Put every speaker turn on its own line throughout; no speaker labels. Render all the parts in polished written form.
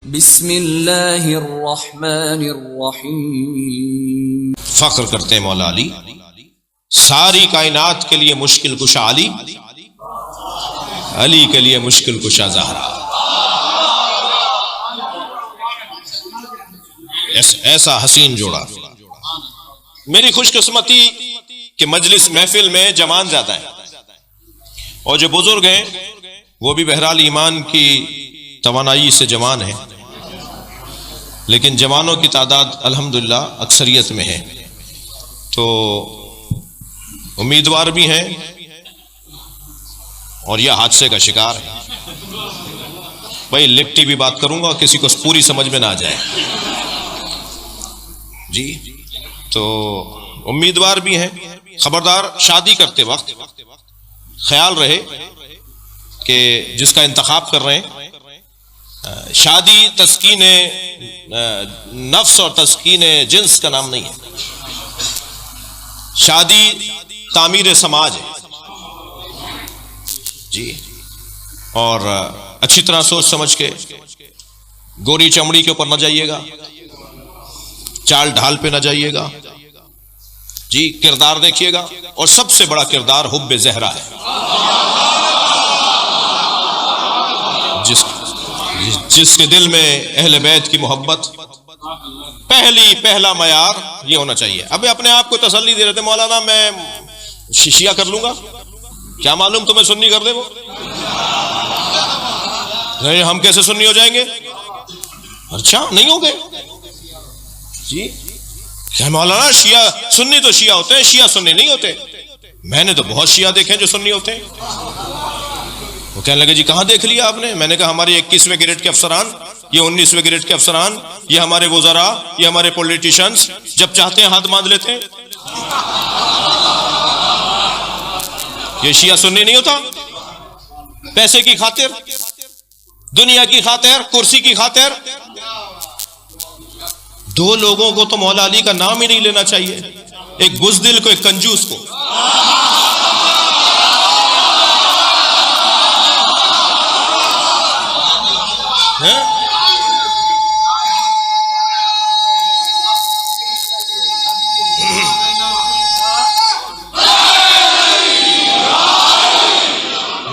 बिस्मिल्लाहिर्रहमानिर्रहीम।
फख्र करते हैं मौला अली, सारी कायनात के लिए मुश्किल कुशा अली, अली के लिए मुश्किल कुशा ज़हरा। ऐसा हसीन जोड़ा। मेरी खुशकिस्मती कि मजलिस महफिल में जवान ज्यादा है और जो बुजुर्ग हैं वो भी बहरहाल ईमान की तवानाई से जवान है, लेकिन जवानों की तादाद अल्हम्दुलिल्लाह अक्सरियत में है। तो उम्मीदवार भी हैं और यह हादसे का शिकार है। भाई लिपटी भी बात करूंगा, किसी को पूरी समझ में ना आ जाए जी। तो उम्मीदवार भी हैं। खबरदार, शादी करते वक्त ख्याल रहे कि जिसका इंतखाब कर रहे हैं, शादी तस्कीने नफ्स और तस्कीने जिन्स का नाम नहीं है। शादी तामीर समाज है जी। और अच्छी तरह सोच समझ के, गोरी चमड़ी के ऊपर न जाइएगा, चाल ढाल पे न जाइएगा जी। किरदार देखिएगा, और सबसे बड़ा किरदार हुब्बे ज़हरा है। जिसके दिल में अहले बैत की मोहब्बत पहला मयार ये होना चाहिए। अबे अपने आप को तसल्ली दे रहे थे मौलाना, मैं शिया कर लूंगा, क्या मालूम तुम्हें सुन्नी कर दे वो। नहीं, हम कैसे सुन्नी हो जाएंगे? अच्छा, नहीं हो गए जी। क्या मौलाना, शिया सुन्नी तो शिया होते हैं, शिया सुन्नी नहीं होते। मैंने तो बहुत शिया देखे हैं जो सुन्नी होते हैं। वो कहने लगे जी कहां देख लिया आपने? मैंने कहा हमारे 21वें ग्रेड के अफसरान, ये 19वें ग्रेड के अफसरान, ये हमारे वज़रा, ये हमारे पॉलिटिशियंस जब चाहते हैं हाथ बांध लेते हैं। ये शिया सुन्नी नहीं होता। पैसे की खातिर, दुनिया की खातिर, कुर्सी की खातिर दो लोगों को तो मौला अली का नाम ही नहीं लेना चाहिए, एक बुज़दिल को, एक कंजूस को।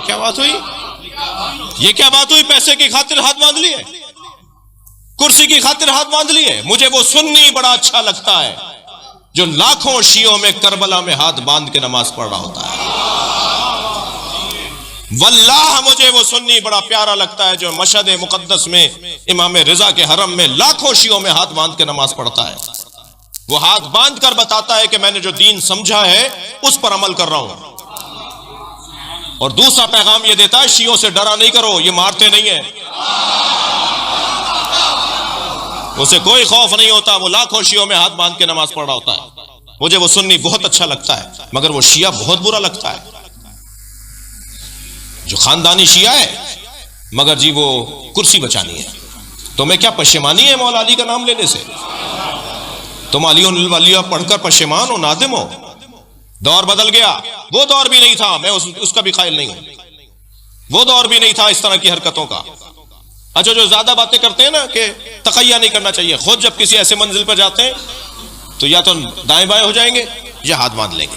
क्या बात हुई? ये क्या बात हुई? पैसे की खातिर हाथ बांध लिए, कुर्सी की खातिर हाथ बांध लिए। मुझे वो सुन्नी बड़ा अच्छा लगता है जो लाखों शियों में करबला में हाथ बांध के नमाज पढ़ रहा होता है। वल्लाह मुझे वो सुन्नी बड़ा प्यारा लगता है जो मशहद मुकद्दस में इमाम रिजा के हरम में लाखों शियों में हाथ बांध के नमाज पढ़ता है। वो हाथ बांध कर बताता है कि मैंने जो दीन समझा है उस पर अमल कर रहा हूं। और दूसरा पैगाम ये देता है, शियों से डरा नहीं करो, ये मारते नहीं है, उसे कोई खौफ नहीं होता। वो लाखों शियों में हाथ बांध के नमाज पढ़ रहा होता है। मुझे वो सुन्नी बहुत अच्छा लगता है, मगर वो शिया बहुत बुरा लगता है जो खानदानी शिया है, मगर जी वो कुर्सी बचानी है। तुम्हें क्या पशेमानी है मौला अली का नाम लेने से? तुम अली पढ़कर पशेमान हो, नादिम हो। दौर बदल गया, वो दौर भी नहीं था, मैं उसका भी कायल नहीं हूं। वो दौर भी नहीं था इस तरह की हरकतों का। अच्छा, जो ज्यादा बातें करते हैं ना कि तकैया नहीं करना चाहिए, खुद जब किसी ऐसे मंजिल पर जाते हैं तो या तो दाएं बाएं हो जाएंगे या हाथ बांध लेंगे।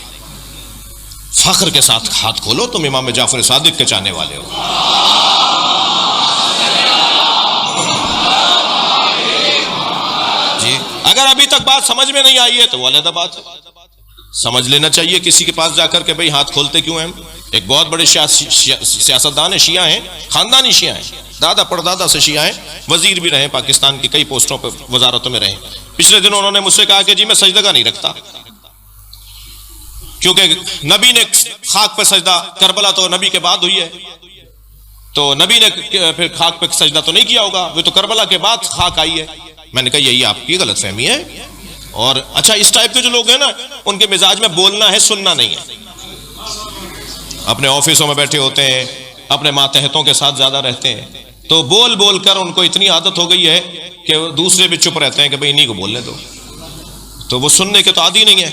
फख्र के साथ हाथ खोलो, तुम इमाम जाफर सादिक के चाहने वाले हो जी। अगर अभी तक बात समझ में नहीं आई है तो वो अलग बात है, समझ लेना चाहिए किसी के पास जाकर के भाई हाथ खोलते क्यों हैं। एक बहुत बड़े सियासतदान है, शिया हैं, खानदानी शिया हैं, दादा परदादा से शिया हैं, वजीर भी रहे, पाकिस्तान की कई पोस्टों पर वजारतों में रहे। पिछले दिनों उन्होंने मुझसे कहा कि जी मैं सजदा नहीं रखता, क्योंकि नबी ने खाक पे सजदा, करबला तो नबी के बाद हुई है, तो नबी ने फिर खाक पे सजदा तो नहीं किया होगा, वो तो करबला के बाद खाक आई है। मैंने कहा यही आपकी गलतफहमी है। और अच्छा, इस टाइप के जो लोग हैं ना, उनके मिजाज में बोलना है, सुनना नहीं है। अपने ऑफिसों में बैठे होते हैं, अपने मातहतों के साथ ज्यादा रहते हैं, तो बोल बोल कर उनको इतनी आदत हो गई है कि दूसरे भी चुप रहते हैं कि भाई इन्हीं को बोलने दो, तो वो सुनने के तो आदी नहीं है।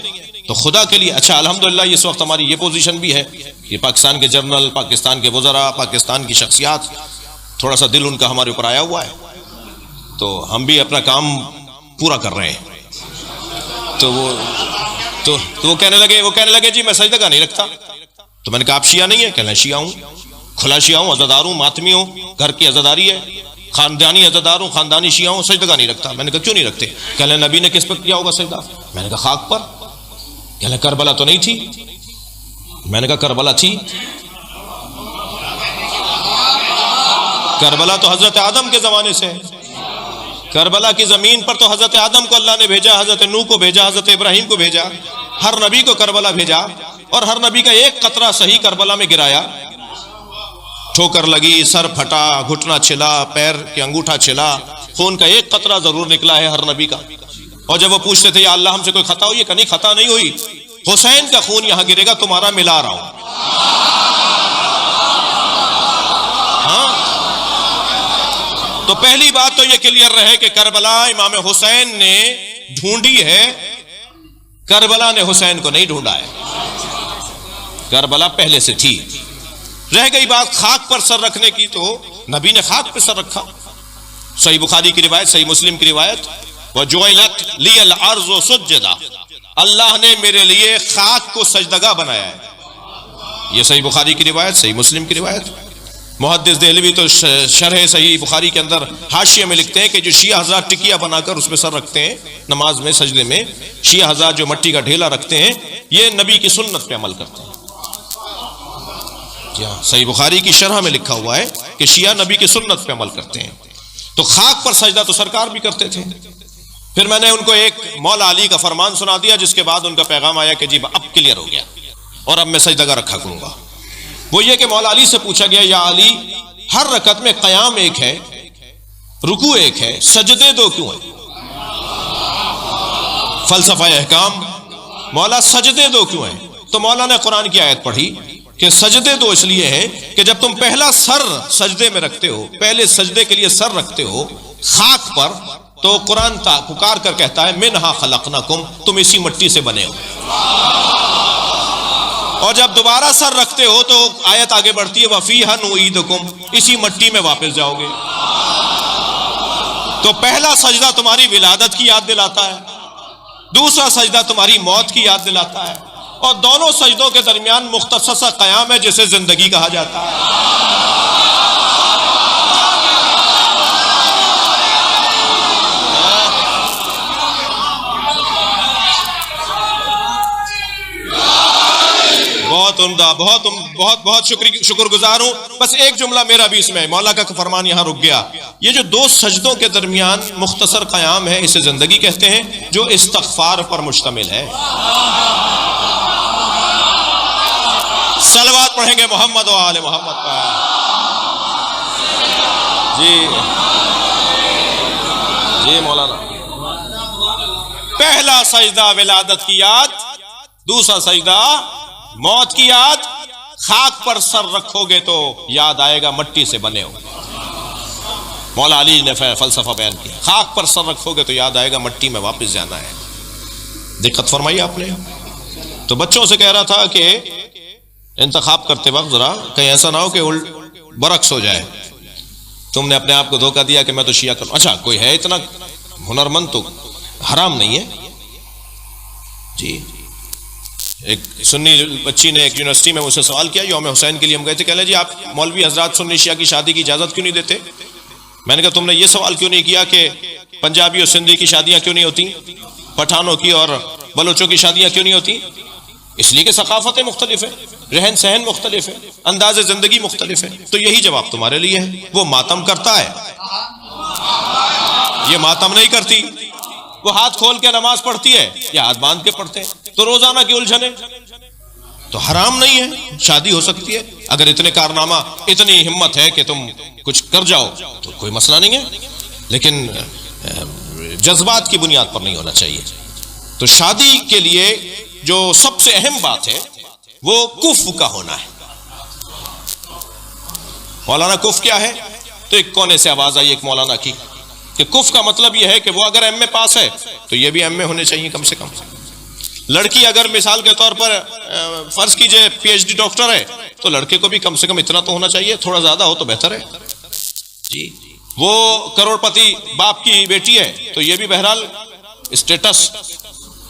तो खुदा के लिए, अच्छा अल्हम्दुलिल्लाह इस वक्त हमारी ये पोजीशन भी है कि पाकिस्तान के जनरल, पाकिस्तान के वज़रा, पाकिस्तान की शख्सियात, थोड़ा सा दिल उनका हमारे ऊपर आया हुआ है तो हम भी अपना काम पूरा कर रहे हैं। तो वो कहने लगे जी मैं सजदा नहीं रखता। तो मैंने कहा आप शिया नहीं है? कहना शिया हूं, खुला शिया हूं, अज़ादार हूं, मातमी हूं, घर की अज़ादारी है, खानदानी अज़ादार हूं, खानदानी शिया हूं, सजदा नहीं रखता। मैंने कहा क्यों नहीं रखते? कहने नबी ने किस पर किया होगा सजदा? मैंने कहा खाक पर। कहने करबला तो नहीं थी? मैंने कहा करबला थी। करबला तो हजरत आदम के जमाने से है। करबला की जमीन पर तो हजरत आदम को अल्लाह ने भेजा, हजरत नूह को भेजा, हजरत इब्राहिम को भेजा, हर नबी को करबला भेजा, और हर नबी का एक कतरा सही करबला में गिराया। ठोकर लगी, सर फटा, घुटना छिला, पैर के अंगूठा छिला, खून का एक कतरा जरूर निकला है हर नबी का। और जब वो पूछते थे या अल्लाह हमसे कोई खता हुई है? कहीं खता नहीं हुई, हुसैन का खून यहां गिरेगा, तुम्हारा मिला रहा हूं। हाँ, तो पहली बात तो यह क्लियर रहे कि करबला इमाम हुसैन ने ढूंढी है, करबला ने हुसैन को नहीं ढूंढा है। करबला पहले से थी। रह गई बात खाक पर सर रखने की, तो नबी ने खाक पर सर रखा। सही बुखारी की रिवायत, सही मुस्लिम की रिवायत, व जुइलत लियल अर्ज़ सुज्जदा, अल्लाह ने मेरे लिए खाक को सजदगा बनाया है। यह सही बुखारी की रिवायत, सही मुस्लिम की रिवायत। मुहद्दिस देहलवी तो शरह सही बुखारी के अंदर हाशिये में लिखते हैं कि जो शिया हज़रात टिकिया बनाकर उसमें सर रखते हैं नमाज में, सजदे में, शिया हज़रात जो मट्टी का ढेला रखते हैं, ये नबी की सुन्नत पे अमल करते हैं। सही बुखारी की शरह में लिखा हुआ है कि शिया नबी की सुन्नत पे अमल करते हैं। तो खाक पर सजदा तो सरकार भी करते थे। फिर मैंने उनको एक मौला अली का फरमान सुना दिया, जिसके बाद उनका पैगाम आया कि जी अब क्लियर हो गया और अब मैं सजदा रखा करूंगा। वो ये कि मौला अली से पूछा गया, या अली, हर रकत में क़याम एक है, रुकू एक है, सजदे दो क्यों है? फलसफा अहकाम, मौला सजदे दो क्यों है? तो मौला ने कुरान की आयत पढ़ी कि सजदे तो इसलिए हैं कि जब तुम पहला सर सजदे में रखते हो, पहले सजदे के लिए सर रखते हो खाक पर, तो कुरान पुकार कर कहता है मिनहा खलकनाकुम, तुम इसी मिट्टी से बने हो। और जब दोबारा सर रखते हो तो आयत आगे बढ़ती है वफीहा नुईदुकुम, इसी मिट्टी में वापस जाओगे। तो पहला सजदा तुम्हारी विलादत की याद दिलाता है, दूसरा सजदा तुम्हारी मौत की याद दिलाता है, और दोनों सजदों के दरमियान मुख्तसर सा क़याम है जिसे जिंदगी कहा जाता है। बहुत उम्दा, बहुत शुक्रगुजार हूं। बस एक जुमला मेरा भी इसमें, मौला का फरमान यहां रुक गया। ये जो दो सजदों के दरमियान मुख्तसर क़याम है, इसे जिंदगी कहते हैं, जो इस्तग़फ़ार पर मुश्तमिल है। सलवात पढ़ेंगे मोहम्मद व आले मोहम्मद पर। जी मौलाना, पहला सजदा विलादत की याद, दूसरा सजदा मौत की याद। खाक पर सर रखोगे तो याद आएगा मट्टी से बने हो। मौला अली ने फलसफा बयान किया, खाक पर सर रखोगे तो याद आएगा मट्टी में वापस जाना है। दिक्कत फरमाई आपने। तो बच्चों से कह रहा था कि इंतखाब करते वक्त जरा कहीं ऐसा ना हो कि बरक्स हो जाए, तुमने अपने आप को धोखा दिया कि मैं तो शिया करूं। अच्छा, कोई है इतना हुनरमंद तो हराम नहीं है जी। एक सुन्नी बच्ची ने एक यूनिवर्सिटी में मुझसे सवाल किया, यौम हुसैन के लिए हम गए थे, कह रहे जी आप मौलवी हजरात सुन्नी शिया की शादी की इजाजत क्यों नहीं देते? मैंने कहा तुमने ये सवाल क्यों नहीं किया कि पंजाबी और सिंधी की शादियां क्यों नहीं होती, पठानों की और बलोचों की शादियां क्यों नहीं होती? इसलिए कि सकाफतें मुख्तलिफ है, रहन सहन मुख्तलिफ है, अंदाज जिंदगी मुख्तलिफ है। तो यही जवाब तुम्हारे लिए है। वो मातम करता है, ये मातम नहीं करती। वो हाथ खोल के नमाज पढ़ती है, ये हाथ बांध के पढ़ते हैं। तो रोजाना की उलझने, तो हराम नहीं है, शादी हो सकती है। अगर इतने कारनामा, इतनी हिम्मत है कि तुम कुछ कर जाओ तो कोई मसला नहीं है, लेकिन जज्बात की बुनियाद पर नहीं होना चाहिए। तो शादी के लिए जो सबसे अहम बात है वो कुफ का होना है। मौलाना कुफ क्या है? तो एक कोने से आवाज आई एक मौलाना की कि कुफ का मतलब यह है कि वो अगर एमए पास है तो ये भी एमए होने चाहिए कम से कम। लड़की अगर मिसाल के तौर पर फर्ज कीजिए पीएचडी डॉक्टर है, तो लड़के को भी कम से कम इतना तो होना चाहिए, थोड़ा ज्यादा हो तो बेहतर है जी। वो करोड़पति बाप की बेटी है तो ये भी बहरहाल स्टेटस,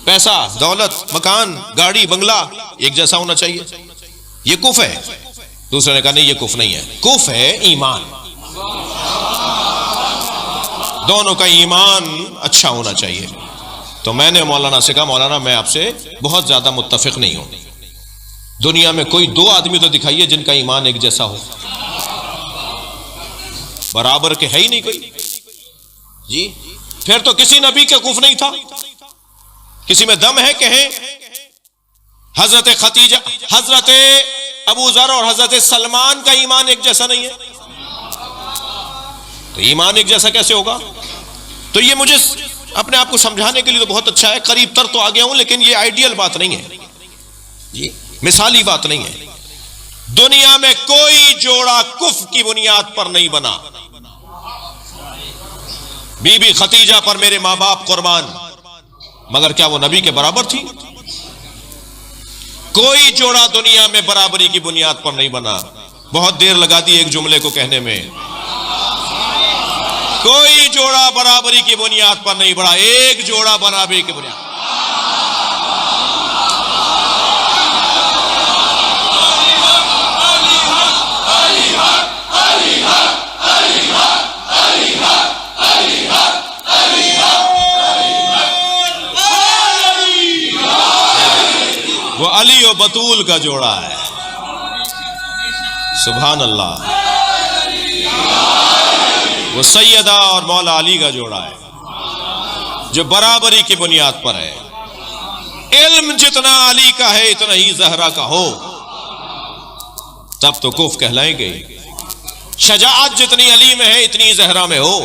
पैसा, दौलत, मकान, गाड़ी, बंगला एक जैसा होना चाहिए। ये कुफ है। दूसरे ने कहा नहीं, ये कुफ नहीं है, कुफ है ईमान। दोनों का ईमान अच्छा होना चाहिए। तो मैंने मौलाना से कहा, मौलाना मैं आपसे बहुत ज्यादा मुत्तफिक नहीं हूं। दुनिया में कोई दो आदमी तो दिखाइए जिनका ईमान एक जैसा हो। बराबर के है ही नहीं कोई जी। फिर तो किसी नबी का कुफ नहीं था। किसी में दम है कहें। हजरत खतीजा, हजरत अबू जर और हजरत सलमान का ईमान एक जैसा नहीं है, तो ईमान एक जैसा कैसे होगा? तो ये मुझे अपने आप को समझाने के लिए तो बहुत अच्छा है, करीब तर तो आ गया हूं, लेकिन ये आइडियल बात नहीं है जी, मिसाली बात नहीं है। दुनिया में कोई जोड़ा कुफ की बुनियाद पर नहीं बना। बीबी खतीजा पर मेरे मां बाप कुर्बान, मगर क्या वो नबी के बराबर थी? कोई जोड़ा दुनिया में बराबरी की बुनियाद पर नहीं बना। बहुत देर लगा दी एक जुमले को कहने में। कोई जोड़ा बराबरी की बुनियाद पर नहीं बढ़ा, एक जोड़ा बराबरी की बुनियाद। वो अली और बतूल का जोड़ा है। सुभान अल्लाह। वो सैयदा और मौला अली का जोड़ा है जो बराबरी की बुनियाद पर है। इल्म जितना अली का है इतना ही जहरा का हो, तब तो कुफ कहलाएंगे। शजाअत जितनी अली में है इतनी जहरा में हो।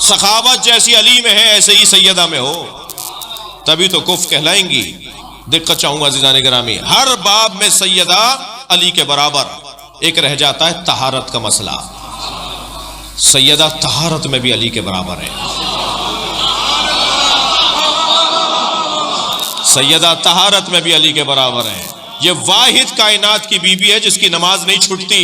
सखावत जैसी अली में है ऐसे ही सैयदा में हो, तभी तो कुफ कहलाएंगी। दिक्कत चाहूंगा ज़िदाने गिरामी, हर बाब में सैयदा अली के बराबर। एक रह जाता है तहारत का मसला। सैयदा तहारत में भी अली के बराबर है। सैयदा तहारत में भी अली के बराबर है। ये वाहिद कायनात की बीबी है जिसकी नमाज नहीं छूटती।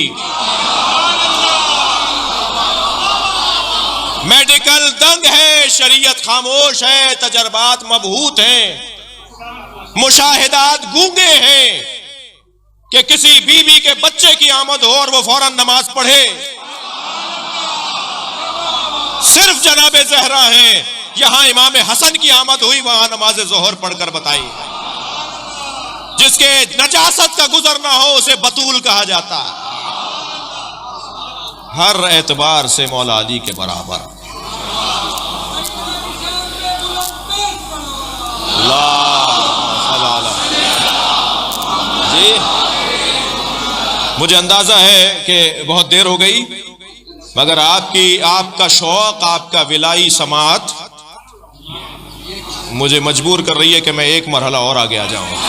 मेडिकल दंग है, शरीयत खामोश है, तजर्बात मबहूत हैं, मुशाहिदात गूंगे हैं कि किसी बीवी के बच्चे की आमद हो और वो फौरन नमाज पढ़े। सिर्फ जनाबे ज़हरा है, यहां इमाम हसन की आमद हुई, वहां नमाज ज़ोहर पढ़कर बताई। जिसके नजासत का गुजर ना हो उसे बतूल कहा जाता है। हर एतबार से मौला अली के बराबर। जी मुझे अंदाजा है कि बहुत देर हो गई, मगर आपका शौक, आपका विलाई समात मुझे मजबूर कर रही है कि मैं एक मरहला और आगे आ जाऊं।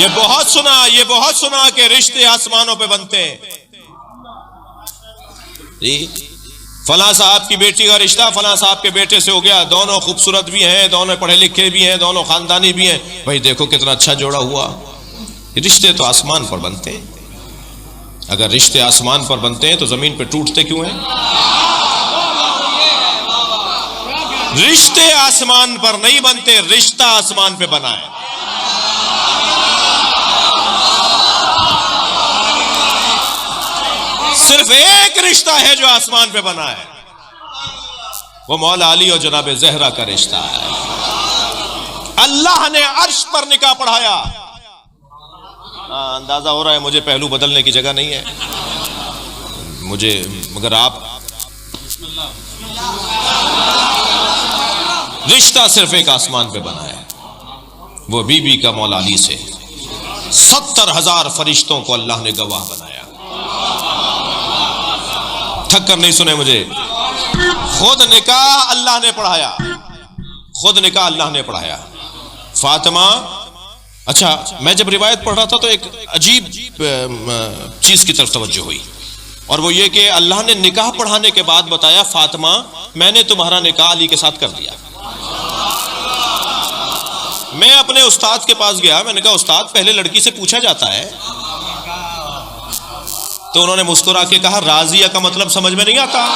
ये बहुत सुना कि रिश्ते आसमानों पे बनते हैं जी। फलां साहब की बेटी का रिश्ता फलां साहब के बेटे से हो गया, दोनों खूबसूरत भी हैं, दोनों पढ़े लिखे भी हैं, दोनों खानदानी भी हैं। भाई देखो कितना अच्छा जोड़ा हुआ। रिश्ते तो आसमान पर बनते हैं। अगर रिश्ते आसमान पर बनते हैं तो जमीन पे टूटते क्यों हैं? रिश्ते आसमान पर नहीं बनते, रिश्ता आसमान पे बना है। सिर्फ एक रिश्ता है जो आसमान पे बना है, वो मौला अली और जनाब ज़हरा का रिश्ता है। अल्लाह ने अर्श पर निकाह पढ़ाया। अंदाजा हो रहा है मुझे पहलू बदलने की जगह नहीं है मुझे, मगर आप रिश्ता सिर्फ एक आसमान पे बना है, वो बीबी का मौला अली से। 70,000 फरिश्तों को अल्लाह ने गवाह बनाया। थक कर नहीं सुने मुझे। खुद निकाह अल्लाह ने पढ़ाया, खुद निकाह अल्लाह ने पढ़ाया। फातिमा, अच्छा मैं जब रिवायत पढ़ रहा था तो एक अजीब चीज की तरफ तवज्जो हुई, और वो ये कि अल्लाह ने निकाह पढ़ाने के बाद बताया, फातिमा मैंने तुम्हारा निकाह अली के साथ कर दिया। मैं अपने उस्ताद के पास गया, मैंने कहा उस्ताद पहले लड़की से पूछा जाता है। तो उन्होंने मुस्कुरा के कहा, राजिया का मतलब समझ में नहीं आता?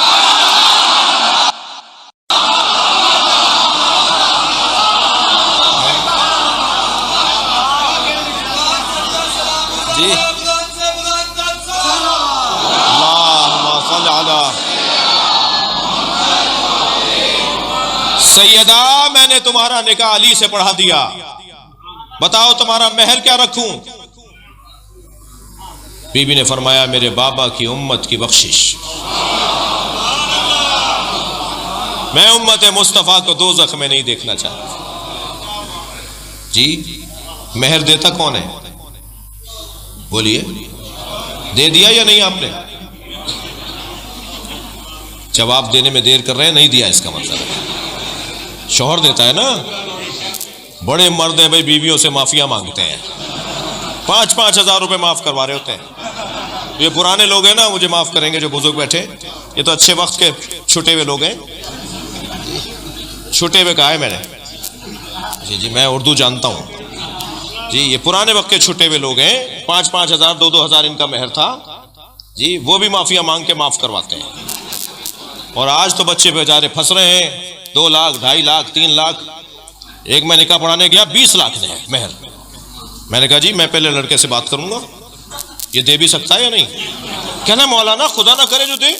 जी सैयदा मैंने तुम्हारा निकाह अली से पढ़ा दिया, बताओ तुम्हारा महल क्या रखूं? बीबी ने फरमाया, मेरे बाबा की उम्मत की बख्शिश, मैं उम्मत मुस्तफा को दोज़ख में नहीं देखना चाहता। जी महर देता कौन है? बोलिए, दे दिया या नहीं आपने? जवाब देने में देर कर रहे हैं, नहीं दिया इसका मतलब है। शौहर देता है ना, बड़े मर्द हैं भाई, बीवियों से माफिया मांगते हैं, 5-5 हजार रुपए माफ करवा रहे होते हैं। ये पुराने लोग हैं ना, मुझे माफ करेंगे जो बुजुर्ग बैठे, ये तो अच्छे वक्त के छुटे हुए लोग हैं। छुटे हुए कहा है मैंने? जी जी मैं उर्दू जानता हूँ जी। ये पुराने वक्त के छुटे हुए लोग हैं, 5-5 हजार 2-2 हजार इनका मेहर था जी, वो भी माफिया मांग के माफ करवाते हैं। और आज तो बच्चे बेचारे फंस रहे हैं, 2 लाख 2.5 लाख 3 लाख। एक मैं निकाह पढ़ाने गया, 20 लाख दे मेहर। मैंने कहा जी मैं पहले लड़के से बात करूंगा, ये दे भी सकता है या नहीं? कहना मौलाना खुदा ना करे जो दे।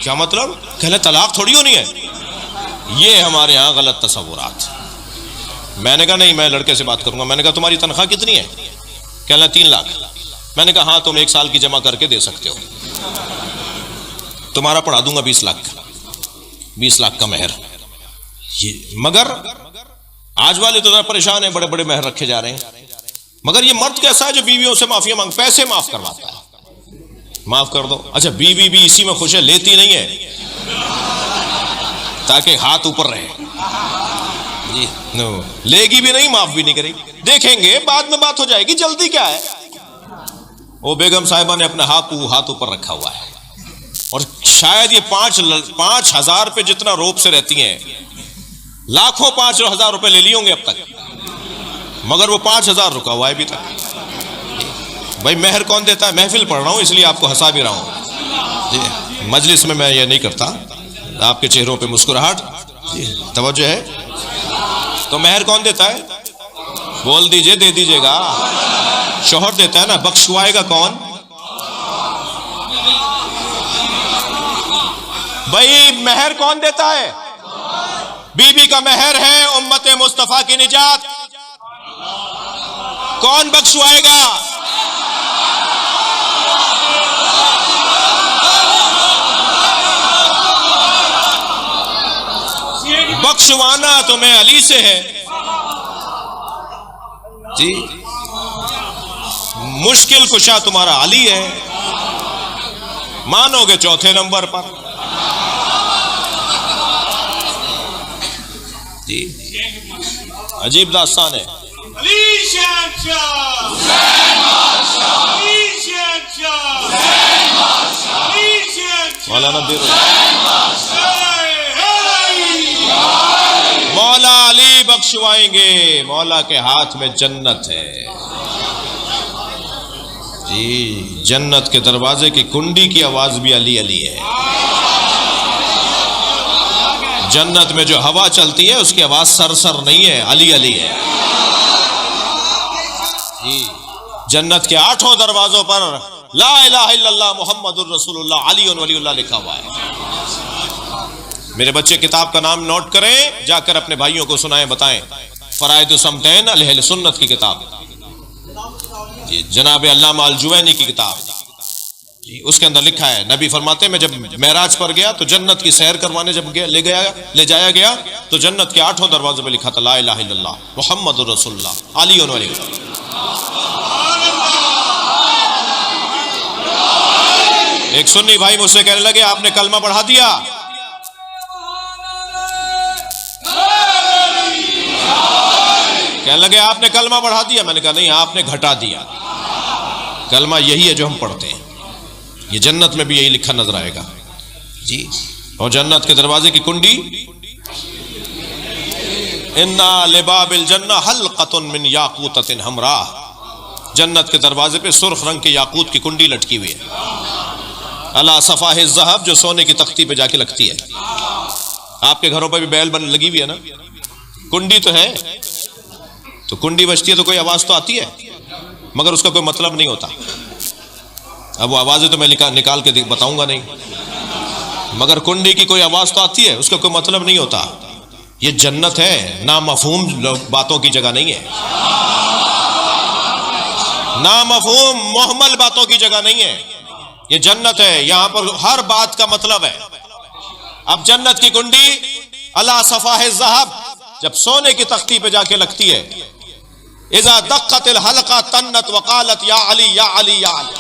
क्या मतलब? कहना तलाक थोड़ी होनी है। ये हमारे यहाँ गलत तस्वुरात। मैंने कहा नहीं मैं लड़के से बात करूंगा। मैंने कहा तुम्हारी तनख्वाह कितनी है? कहना 3 लाख। मैंने कहा हाँ तुम 1 साल की जमा करके दे सकते हो, तुम्हारा पढ़ा दूंगा 20 लाख का, 20 लाख का मेहर। ये मगर आज वाले तो परेशान हैं, बड़े बड़े मेहर रखे जा रहे हैं। मगर ये मर्द कैसा है जो बीवियों से माफिया मांग, पैसे माफ करवाता है, माफ कर दो। अच्छा बीवी भी इसी में खुश है, लेती नहीं है ताकि हाथ ऊपर रहे जी। नो लेगी भी नहीं, माफ भी नहीं करेगी। देखेंगे बाद में बात हो जाएगी, जल्दी क्या है। वो बेगम साहिबा ने अपना हाथ ऊपर रखा हुआ है और शायद ये 5 हजार पे जितना रोब से रहती हैं, लाखों 5 हजार रुपए ले लिए होंगे अब तक, मगर वो 5 हजार रुका हुआ है अभी तक। भाई मेहर कौन देता है? महफिल पढ़ रहा हूं इसलिए आपको हंसा भी रहा हूं जी। मजलिस में मैं ये नहीं करता। आपके चेहरों पे मुस्कुराहट, तवज्जो है। तो मेहर कौन देता है? बोल दीजिए, दे दीजिएगा। शौहर देता है ना, बख्शवाएगा कौन? भाई मेहर कौन देता है? बीबी का मेहर है उम्मत मुस्तफा की निजात। कौन बख्शवाएगा? बख्शवाना तुम्हें अली से है जी। मुश्किल कुशा तुम्हारा अली है, मानोगे 4थे नंबर पर जी। अजीब दास्तान है। मौलाना मौला अली बख्शवाएंगे, मौला के हाथ में जन्नत है जी। जन्नत के दरवाजे की कुंडी की आवाज भी अली अली है। जन्नत में जो हवा चलती है उसकी आवाज सरसर नहीं है, अली अली है जी। जन्नत के 8 दरवाजों पर ला इलाहा इल्लल्लाह मुहम्मदुर रसूलुल्लाह अलीउन वलीउल्लाह लिखा हुआ है। मेरे बच्चे किताब का नाम नोट करें, जाकर अपने भाइयों को सुनाएं, बताएं। फराइद समतैन अहले सुन्नत की किताब जी, जनाब अल्लामा अल जुवैनी की किताब जी। उसके अंदर लिखा है, नबी फरमाते मैं जब मेराज पर गया तो जन्नत की सैर करवाने जब ले जाया गया तो जन्नत के 8 दरवाजों पर लिखा था ला इलाहा इल्लल्लाह मुहम्मदुर रसूलुल्लाह अलीउन वलीउल्लाह। एक सुन्नी भाई मुझसे कहने लगे आपने कलमा बढ़ा दिया। कहने लगे आपने कलमा बढ़ा दिया। मैंने कहा नहीं, आपने घटा दिया। कलमा यही है जो हम पढ़ते हैं ये जन्नत में भी यही लिखा नजर आएगा जी। और जन्नत के दरवाजे की कुंडी, इन्ना लिबाबिल जन्ना हल्क़तुन मिन याक़ूततिन हमरा, जन्नत के दरवाजे पे सुर्ख रंग के याकूत की कुंडी लटकी हुई है। अला सफ़ाह ज़हब, जो सोने की तख्ती पे जाके लगती है। आपके घरों पर भी बैल बन लगी हुई है ना, कुंडी तो है, तो कुंडी बजती है तो कोई आवाज तो आती है, मगर उसका कोई मतलब नहीं होता। अब वो आवाजें तो मैं निकाल के बताऊंगा नहीं, मगर कुंडी की कोई आवाज तो आती है, उसका कोई मतलब नहीं होता। ये जन्नत है, ना मफहूम बातों की जगह नहीं है, ना मफहूम मोहम्मल बातों की जगह नहीं है। ये जन्नत है, यहां पर हर बात का मतलब है। अब जन्नत की कुंडी अला सफ़ाह ज़हब, जब सोने की तख्ती पे जाके लगती है, इज़ा दक्कतिल हल्का तन्नत वकालत या अली या अली या अली।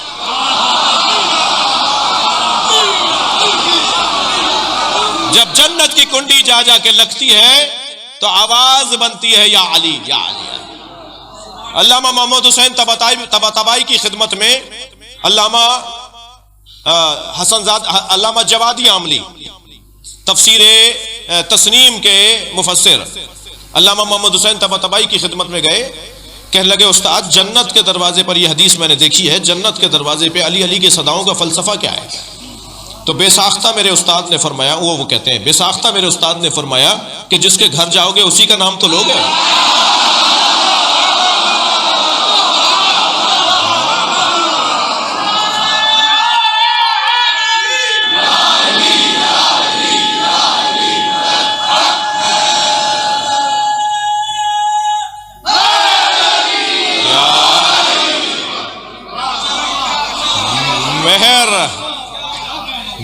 जब जन्नत की कुंडी जा जाके लगती है तो आवाज बनती है या अली या अली। अल्लामा मोहम्मद हुसैन तबाताबाई की खिदमत में अल्लामा अल्लामा जवादी आमली तफसीर तस्नीम के मुफस्सिर अल्लामा मोहम्मद हुसैन तबाताबाई की खिदमत में गए, कहने लगे उस्ताद जन्नत के दरवाजे पर यह हदीस मैंने देखी है, जन्नत के दरवाजे पे अली अली की सदाओं का फलसफा क्या है? तो बेसाख्ता मेरे उस्ताद ने फरमाया, वो कहते हैं बेसाख्ता मेरे उस्ताद ने फरमाया कि जिसके घर जाओगे उसी का नाम तो लोगे।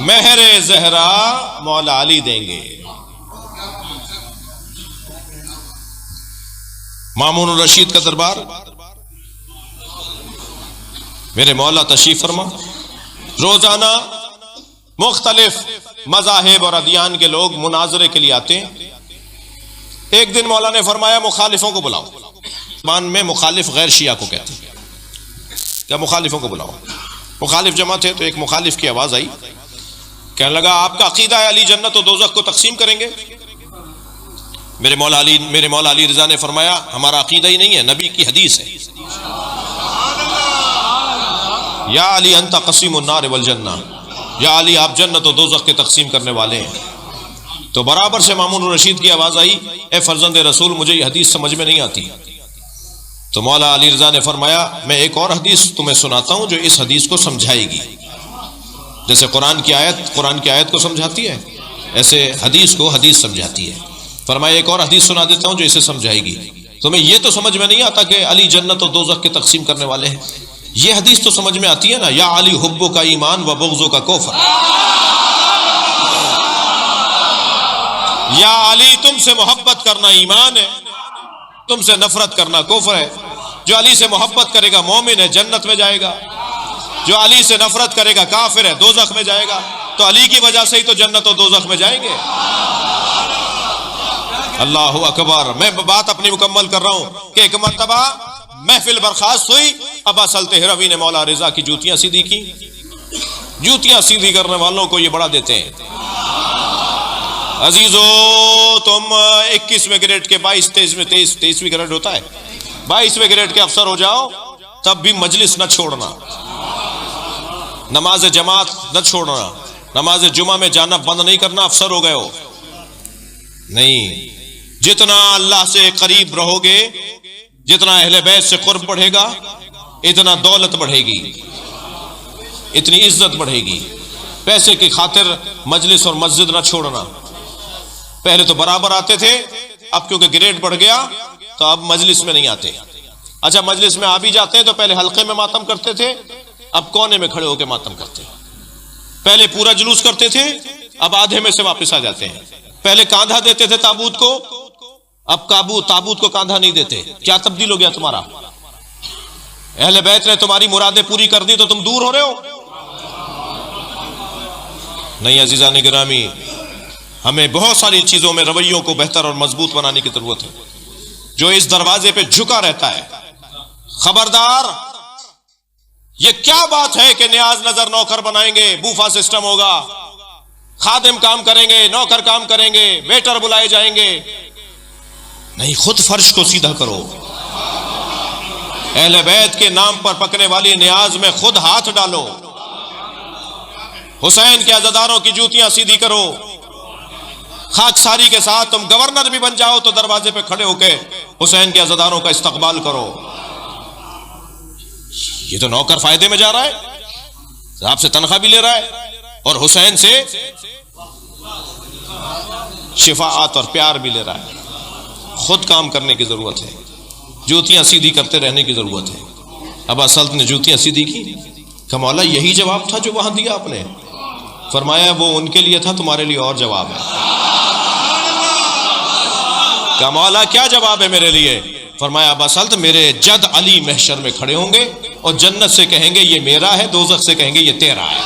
मेहरे जहरा मौला अली देंगे। मामून रशीद का दरबार, मेरे मौला तशरीफ फरमा। रोजाना मुख्तलिफ मज़ाहिब और अदियान के लोग मुनाजरे के लिए आते हैं। एक दिन मौला ने फरमाया मुखालिफों को बुलाओ। मान में मुखालिफ गैर शिया को कहते हैं, क्या मुखालिफों को बुलाओ। मुखालिफ जमा थे तो एक मुखालिफ की आवाज आई, कहने लगा आपका अकीदा है अली जन्नत और दोज़ख को तकसीम करेंगे। मेरे मौला अली रज़ा ने फरमाया हमारा अकीदा ही नहीं है, नबी की हदीस है, या अली अंता क़सीमुन नार वल जन्ना, या अली आप जन्नत और दोज़ख के तकसीम करने वाले हैं। तो बराबर से मामून रशीद की आवाज आई, ए फर्जंद रसूल मुझे ये हदीस समझ में नहीं आती। तो मौला अली रज़ा ने फरमाया मैं एक और हदीस तुम्हें सुनाता हूं जो इस हदीस को समझाएगी। जैसे कुरान की आयत को समझाती है, ऐसे हदीस को हदीस समझाती है। फरमाया एक और हदीस सुना देता हूं जो इसे समझाएगी। तुम्हें यह तो समझ में नहीं आता कि अली जन्नत और दोज़ख के तकसीम करने वाले हैं, यह हदीस तो समझ में आती है ना, या अली हुब्बो का ईमान व बुग़्ज़ो का कुफ़्र, या अली तुमसे मोहब्बत करना ईमान है, तुमसे नफरत करना कुफ्र है। जो अली से मोहब्बत करेगा मोमिन है, जन्नत में जाएगा। जो अली से नफरत करेगा काफिर है, दोज़ख में जाएगा। तो अली की वजह से ही तो जन्नत और दोज़ख में जाएंगे। अल्लाहु अकबर। मैं बात अपनी मुकम्मल कर रहा हूं कि एक मर्तबा महफिल बर्खास्त हुई, अबा सल्ते हिरवी ने मौला रिजा की जूतियां सीधी की। जूतियां सीधी करने वालों को ये बड़ा देते हैं। अजीजो तुम 21वें ग्रेड के 23वीं ग्रेड होता है, 22वें ग्रेड के अफसर हो जाओ तब भी मजलिस न छोड़ना, नमाज जमात न छोड़ना, नमाज जुमा में जाना बंद नहीं करना। अफसर हो गए हो नहीं, जितना अल्लाह से करीब रहोगे, जितना अहले बैत से कुर्ब बढ़ेगा, इतना दौलत बढ़ेगी, इतनी इज्जत बढ़ेगी। पैसे की खातिर मजलिस और मस्जिद न छोड़ना। पहले तो बराबर आते थे, अब क्योंकि ग्रेड बढ़ गया तो अब मजलिस में नहीं आते। अच्छा मजलिस में आ भी जाते हैं तो पहले हल्के में मातम करते थे, अब कोने में खड़े होकर मातम करते हैं। पहले पूरा जुलूस करते थे, अब आधे में से वापस आ जाते हैं। पहले कांधा देते थे ताबूत को, अब ताबूत को कांधा नहीं देते। क्या तब्दील हो गया तुम्हारा? अहले बैत ने तुम्हारी मुरादें पूरी कर दी तो तुम दूर हो रहे हो? नहीं अजीज़ान गिरामी, हमें बहुत सारी चीजों में रवैयों को बेहतर और मजबूत बनाने की जरूरत है। जो इस दरवाजे पे झुका रहता है, खबरदार ये क्या बात है कि न्याज नजर नौकर बनाएंगे, बूफा सिस्टम होगा, खादिम काम करेंगे, नौकर काम करेंगे, वेटर बुलाए जाएंगे। नहीं, खुद फर्श को सीधा करो। अहले बैत के नाम पर पकने वाली न्याज में खुद हाथ डालो। हुसैन के अज़ादारों की जूतियां सीधी करो। खाकसारी के साथ तुम गवर्नर भी बन जाओ तो दरवाजे पे खड़े होकर हुसैन के अज़ादारों का इस्तकबाल करो। ये तो नौकर फायदे में जा रहा है, आपसे तनख्वाह भी ले रहा है और हुसैन से शिफाअत और प्यार भी ले रहा है। खुद काम करने की जरूरत है, जूतियां सीधी करते रहने की जरूरत है। अबा सल्त ने जूतियां सीधी की। कमौला यही जवाब था जो वहां दिया आपने? फरमाया वो उनके लिए था, तुम्हारे लिए और जवाब है। कमौला क्या जवाब है मेरे लिए? फरमाया अबा सल्त मेरे जद अली महशर में खड़े होंगे और जन्नत से कहेंगे ये मेरा है, दोज़ख से कहेंगे ये तेरा है।